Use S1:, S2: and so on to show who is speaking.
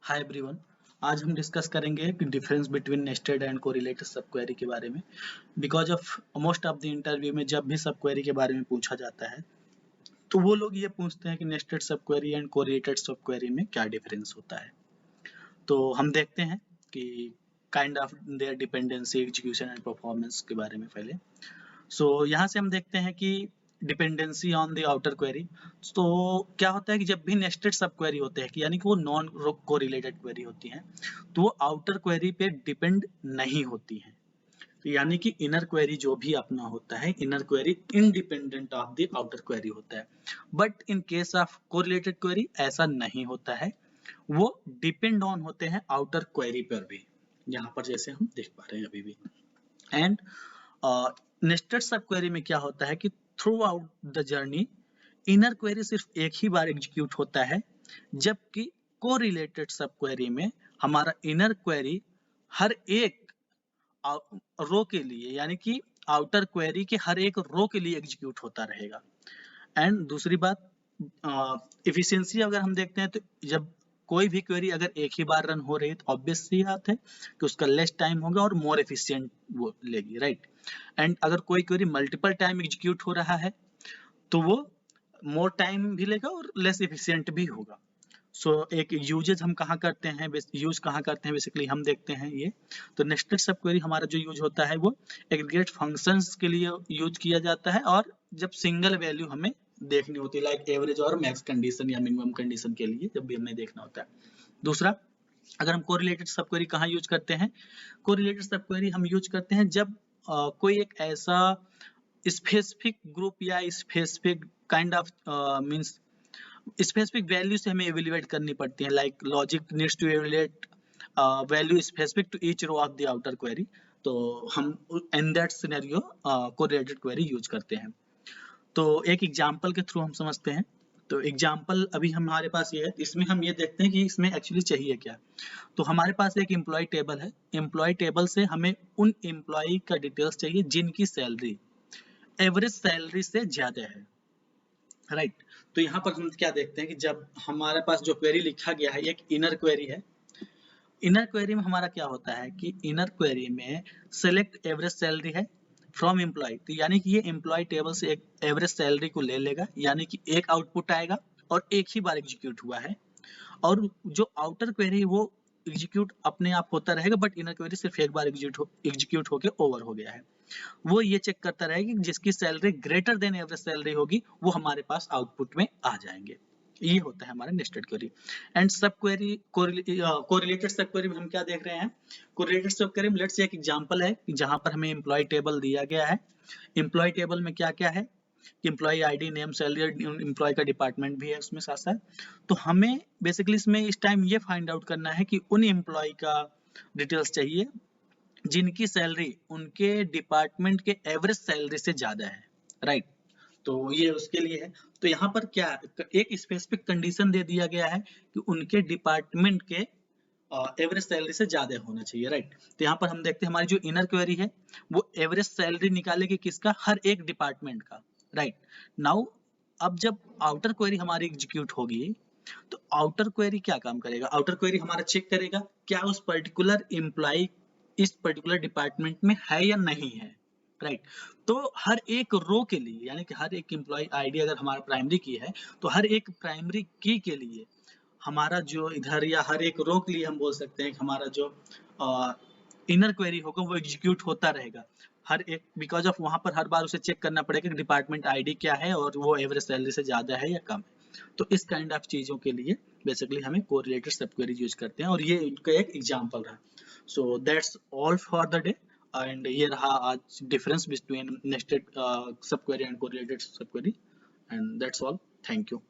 S1: Hi everyone. आज हम discuss करेंगे कि difference between nested and correlated सब क्वेरी के बारे में। Because of most of the interview में जब भी सब क्वेरी के बारे में पूछा जाता है तो वो लोग ये पूछते हैं कि नेस्टेड सब क्वेरी एंड कोरिलेटेड सब क्वेरी में क्या डिफरेंस होता है। तो हम देखते हैं कि kind of their dependency, execution and performance के बारे में पहले। यहाँ से हम देखते हैं कि dependency on the outer query. तो क्या होता है कि जब भी नेस्टेड सब क्वेरी होते हैं कि यानी कि वो नॉन कोरिलेटेड क्वेरी होती हैं तो वो आउटर क्वेरी पे डिपेंड नहीं होती हैं। तो यानी कि इनर क्वेरी जो भी अपना होता है, inner query independent of the outer query होता है। But in case of correlated query ऐसा नहीं होता है, वो डिपेंड ऑन होते हैं आउटर क्वेरी पर भी, यहाँ पर जैसे हम देख पा रहे हैं अभी भी। एंड नेस्टेड सब क्वेरी में क्या होता है कि through out the journey inner query सिर्फ एक ही बार एग्जीक्यूट होता है, जबकि कोरिलेटेड सब क्वेरी में हमारा इनर क्वेरी हर एक रो के लिए यानी कि आउटर क्वेरी के हर एक रो के लिए एग्जीक्यूट होता रहेगा। एंड दूसरी बात, एफिशिएंसी अगर हम देखते हैं तो जब कोई भी क्वेरी अगर एक ही बार रन हो रही है तो ऑब्वियस सी बात है कि उसका लेस टाइम होगा और मोर एफिशिएंट वो लेगी, राइट। एंड अगर कोई क्वेरी मल्टीपल टाइम एग्जीक्यूट हो रहा है तो वो मोर टाइम भी लेगा और लेस एफिशिएंट भी होगा। एक यूजेज हम कहाँ करते हैं, यूज कहाँ करते हैं बेसिकली हम देखते हैं ये। तो नेस्टेड सब क्वेरी हमारा जो यूज होता है वो एग्रीगेट फंक्शंस के लिए यूज किया जाता है, और जब सिंगल वैल्यू हमें देखनी होती है लाइक एवरेज और मैक्स कंडीशन या मिनिमम कंडीशन के लिए जब भी हमें देखना होता है। दूसरा, अगर हम कोरिलेटेड सब क्वेरी कहाँ यूज करते हैं, कोरिलेटेड सब क्वेरी हम यूज करते हैं जब कोई एक ऐसा स्पेसिफिक ग्रुप या specific kind of means specific value से हमें एवेल्युएट करनी पड़ती है, like logic needs to evaluate value specific to each row of the outer query. तो हम in that scenario correlated query use करते हैं। तो एक एग्जांपल के थ्रू हम समझते हैं। तो एग्जांपल अभी हमारे पास ये है, इसमें हम ये देखते हैं कि इसमें एक्चुअली चाहिए क्या। तो हमारे पास एक एम्प्लॉय टेबल है, एम्प्लॉय टेबल से हमें उन एम्प्लॉय का डिटेल्स चाहिए जिनकी सैलरी एवरेज सैलरी से ज्यादा है, राइट। तो यहाँ पर हम क्या देखते हैं कि जब हमारे पास जो क्वेरी लिखा गया है एक इनर क्वेरी है। इनर क्वेरी में हमारा क्या होता है कि इनर क्वेरी में सेलेक्ट एवरेज सैलरी है फ्रॉम एम्प्लॉय, तो यानी कि ये एम्प्लॉय टेबल से एक एवरेज सैलरी को ले लेगा, यानी कि एक आउटपुट आएगा और एक ही बार एग्जीक्यूट हुआ है। और जो आउटर क्वेरी वो एग्जीक्यूट अपने आप होता रहेगा, बट इनर क्वेरी सिर्फ एक बार एग्जीक्यूट होके ओवर हो गया है। वो ये चेक करता रहेगा कि जिसकी salary greater than average salary होगी वो हमारे पास आउटपुट में आ जाएंगे। ये होता है हमारा नेस्टेड क्वेरी। एंड सब क्वेरी कोरिलेटेड सब क्वेरी में हम क्या देख रहे हैं, कोरिलेटेड सब क्वेरी में लेट्स से एक एग्जांपल है जहां पर हमें एम्प्लॉय टेबल दिया गया है। एम्प्लॉय टेबल में क्या क्या है, employee ID, name, salary, employee का डिपार्टमेंट भी है उसमें साथ साथ। तो हमें बेसिकली इसमें इस टाइम ये फाइंड आउट करना है कि उन एम्प्लॉय का डिटेल्स चाहिए जिनकी सैलरी उनके डिपार्टमेंट के एवरेज सैलरी से ज्यादा है, राइट। तो ये उसके लिए है। तो यहाँ पर क्या एक स्पेसिफिक कंडीशन दे दिया गया है कि उनके डिपार्टमेंट के एवरेज सैलरी से ज्यादा होना चाहिए, राइट। तो यहाँ पर हम देखते हैं हमारी जो इनर क्वेरी है वो एवरेज सैलरी निकालेगी किसका, हर एक डिपार्टमेंट का, राइट। नाउ अब जब आउटर क्वेरी हमारी एग्जीक्यूट होगी तो आउटर क्वेरी क्या काम करेगा, आउटर क्वेरी हमारा चेक करेगा क्या उस पर्टिकुलर एम्प्लॉय इस पर्टिकुलर डिपार्टमेंट में है या नहीं है, राइट। तो हर एक रो के लिए यानी कि हर एक एम्प्लॉय आईडी अगर हमारा प्राइमरी की है तो हर एक प्राइमरी की के लिए हमारा जो इधर या हर एक रो के लिए हम बोल सकते हैं कि हमारा जो इनर क्वेरी होगा वो एग्जीक्यूट होता रहेगा हर एक, बिकॉज ऑफ वहां पर हर बार उसे चेक करना पड़ेगा कि डिपार्टमेंट आईडी क्या है और वो एवरेज सैलरी से ज्यादा है या कम है। तो इस काइंड ऑफ चीजों के लिए बेसिकली हमें कोरिलेटेड सब क्वेरी यूज करते हैं और ये इनका एक एग्जांपल रहा। So that's all for the day. And ये रहा आज डिफरेंस बिटवीन नेस्टेड सब क्वेरी एंड कोरिलेटेड सब query. And that's all, thank you.